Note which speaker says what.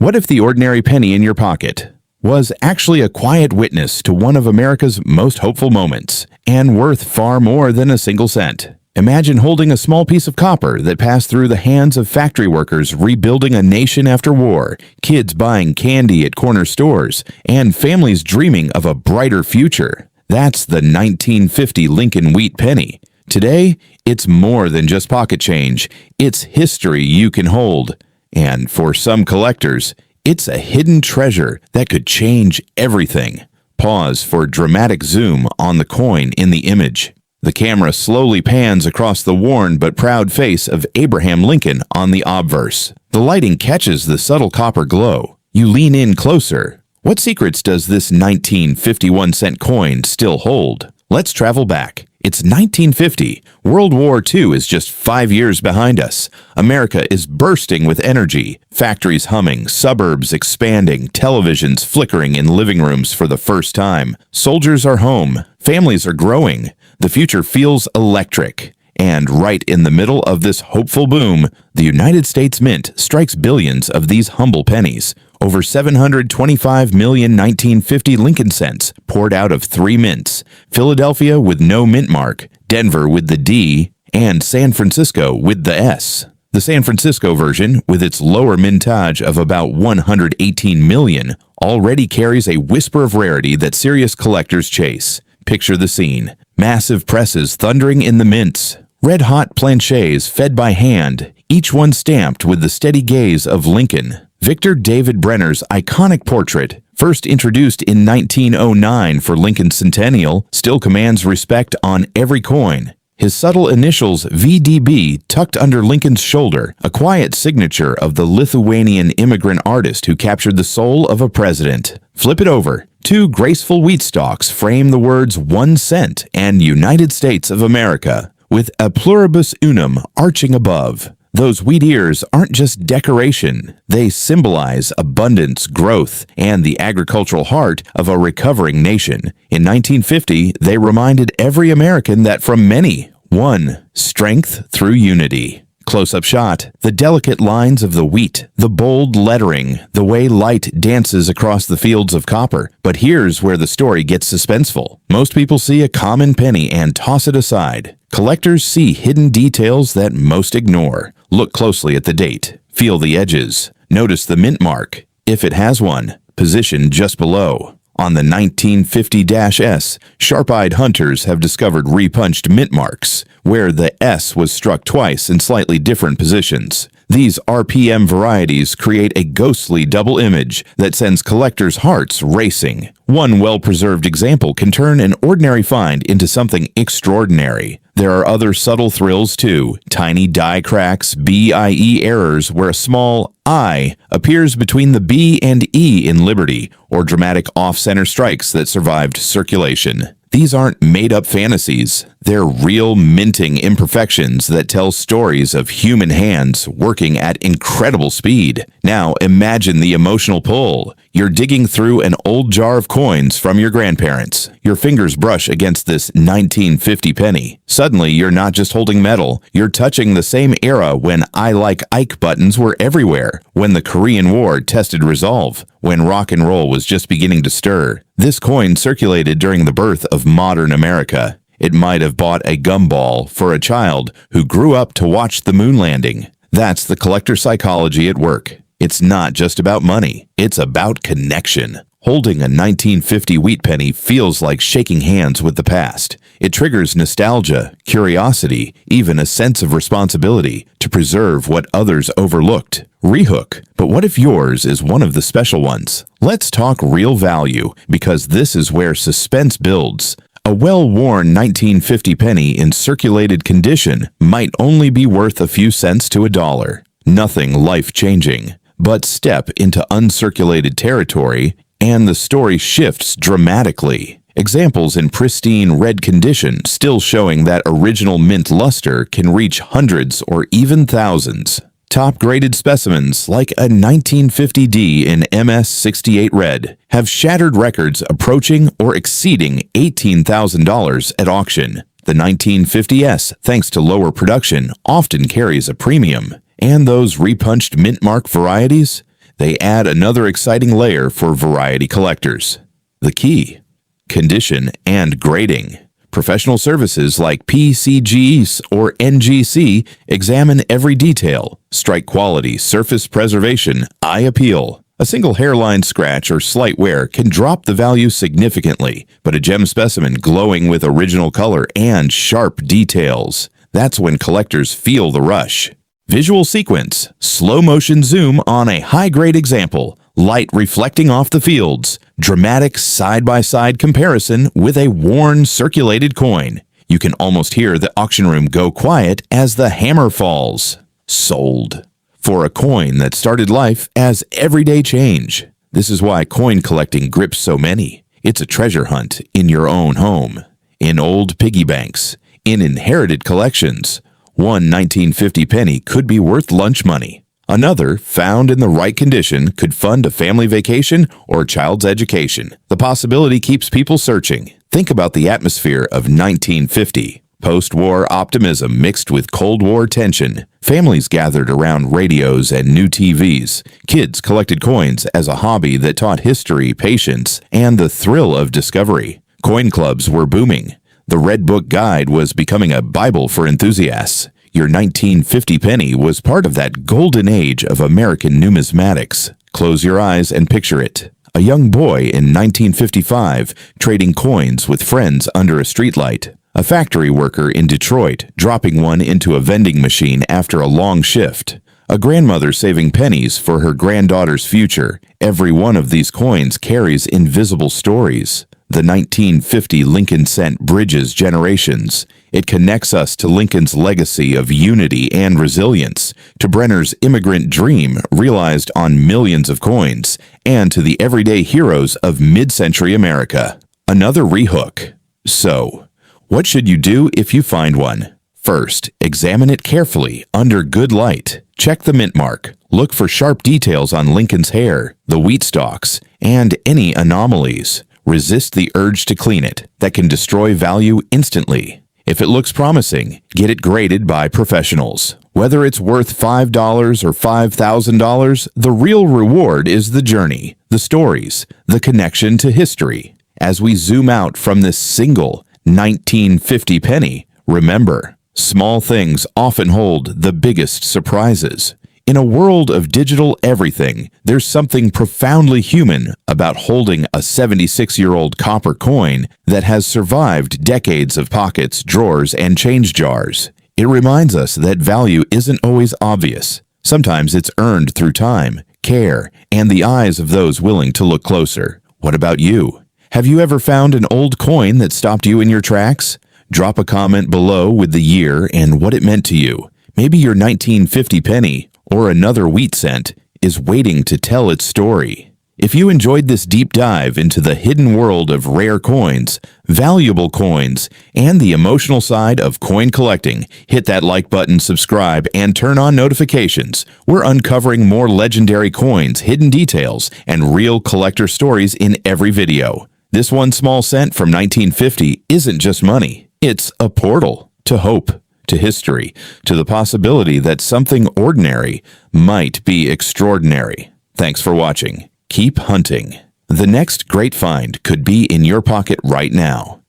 Speaker 1: What if the ordinary penny in your pocket was actually a quiet witness to one of America's most hopeful moments, and worth far more than a single cent? Imagine holding a small piece of copper that passed through the hands of factory workers rebuilding a nation after war, kids buying candy at corner stores, and families dreaming of a brighter future. That's the 1950 Lincoln wheat penny. Today, it's more than just pocket change. It's history you can hold. And for some collectors, it's a hidden treasure that could change everything. Pause for dramatic zoom on the coin in the image. The camera slowly pans across the worn but proud face of Abraham Lincoln on the obverse. The lighting catches the subtle copper glow. You lean in closer. What secrets does this 1951-cent coin still hold? Let's travel back. It's 1950. World War II is just 5 years behind us. America is bursting with energy. Factories humming, suburbs expanding, televisions flickering in living rooms for the first time. Soldiers are home. Families are growing. The future feels electric. And right in the middle of this hopeful boom, the United States Mint strikes billions of these humble pennies. Over 725 million 1950 Lincoln cents poured out of 3 mints: Philadelphia with no mint mark, Denver with the D, and San Francisco with the S. The San Francisco version, with its lower mintage of about 118 million, already carries a whisper of rarity that serious collectors chase. Picture the scene. Massive presses thundering in the mints. Red-hot planchets fed by hand, each one stamped with the steady gaze of Lincoln. Victor David Brenner's iconic portrait, first introduced in 1909 for Lincoln's centennial, still commands respect on every coin. His subtle initials VDB tucked under Lincoln's shoulder, a quiet signature of the Lithuanian immigrant artist who captured the soul of a president. Flip it over. 2 graceful wheat stalks frame the words 1 cent and United States of America, with a pluribus unum arching above. Those wheat ears aren't just decoration. They symbolize abundance, growth, and the agricultural heart of a recovering nation. In 1950, they reminded every American that from many, one, strength through unity. Close-up shot, the delicate lines of the wheat, the bold lettering, the way light dances across the fields of copper. But here's where the story gets suspenseful. Most people see a common penny and toss it aside. Collectors see hidden details that most ignore. Look closely at the date. Feel the edges. Notice the mint mark, if it has one, positioned just below. On the 1950-S, sharp-eyed hunters have discovered repunched mint marks, where the S was struck twice in slightly different positions. These RPM varieties create a ghostly double image that sends collectors' hearts racing. One well-preserved example can turn an ordinary find into something extraordinary. There are other subtle thrills too, tiny die cracks, BIE errors where a small I appears between the B and E in Liberty, or dramatic off-center strikes that survived circulation. These aren't made-up fantasies. They're real minting imperfections that tell stories of human hands working at incredible speed. Now imagine the emotional pull. You're digging through an old jar of coins from your grandparents. Your fingers brush against this 1950 penny. Suddenly, you're not just holding metal. You're touching the same era when I Like Ike buttons were everywhere, when the Korean War tested resolve, when rock and roll was just beginning to stir. This coin circulated during the birth of modern America. It might have bought a gumball for a child who grew up to watch the moon landing. That's the collector psychology at work. It's not just about money. It's about connection. Holding a 1950 wheat penny feels like shaking hands with the past. It triggers nostalgia, curiosity, even a sense of responsibility to preserve what others overlooked. Rehook. But what if yours is one of the special ones? Let's talk real value, because this is where suspense builds. A well-worn 1950 penny in circulated condition might only be worth a few cents to $1. Nothing life-changing. But step into uncirculated territory, and the story shifts dramatically. Examples in pristine red condition still showing that original mint luster can reach hundreds or even thousands. Top-graded specimens like a 1950D in MS68 red have shattered records approaching or exceeding $18,000 at auction. The 1950S, thanks to lower production, often carries a premium. And those repunched mint mark varieties? They add another exciting layer for variety collectors. The key: condition and grading. Professional services like PCGs or NGC examine every detail: strike quality, surface preservation, eye appeal. A single hairline scratch or slight wear can drop the value significantly, but a gem specimen glowing with original color and sharp details, that's when collectors feel the rush. Visual sequence: slow motion zoom on a high-grade example, light reflecting off the fields, dramatic side-by-side comparison with a worn circulated coin. You can almost hear the auction room go quiet as the hammer falls. Sold. For a coin that started life as everyday change. This is why coin collecting grips so many. It's a treasure hunt in your own home, in old piggy banks, in inherited collections. One 1950 penny could be worth lunch money. Another, found in the right condition, could fund a family vacation or child's education. The possibility keeps people searching. Think about the atmosphere of 1950. Post-war optimism mixed with Cold War tension. Families gathered around radios and new TVs. Kids collected coins as a hobby that taught history, patience, and the thrill of discovery. Coin clubs were booming. The Red Book Guide was becoming a Bible for enthusiasts. Your 1950 penny was part of that golden age of American numismatics. Close your eyes and picture it. A young boy in 1955 trading coins with friends under a streetlight. A factory worker in Detroit dropping one into a vending machine after a long shift. A grandmother saving pennies for her granddaughter's future. Every one of these coins carries invisible stories. The 1950 Lincoln cent bridges generations. It connects us to Lincoln's legacy of unity and resilience, to Brenner's immigrant dream realized on millions of coins, and to the everyday heroes of mid-century America. Another rehook. So, what should you do if you find one? First, examine it carefully under good light. Check the mint mark. Look for sharp details on Lincoln's hair, the wheat stalks, and any anomalies. Resist the urge to clean it. That can destroy value instantly. If it looks promising, get it graded by professionals. Whether it's worth $5 or $5,000, the real reward is the journey, the stories, the connection to history. As we zoom out from this single 1950 penny, remember, small things often hold the biggest surprises. In a world of digital everything, there's something profoundly human about holding a 76-year-old copper coin that has survived decades of pockets, drawers, and change jars. It reminds us that value isn't always obvious. Sometimes it's earned through time, care, and the eyes of those willing to look closer. What about you? Have you ever found an old coin that stopped you in your tracks? Drop a comment below with the year and what it meant to you. Maybe your 1950 penny or another wheat cent is waiting to tell its story. If you enjoyed this deep dive into the hidden world of rare coins, valuable coins, and the emotional side of coin collecting, hit that like button, subscribe, and turn on notifications. We're uncovering more legendary coins, hidden details, and real collector stories in every video. This one small cent from 1950 isn't just money. It's a portal to hope, to history, to the possibility that something ordinary might be extraordinary. Thanks for watching. Keep hunting. The next great find could be in your pocket right now.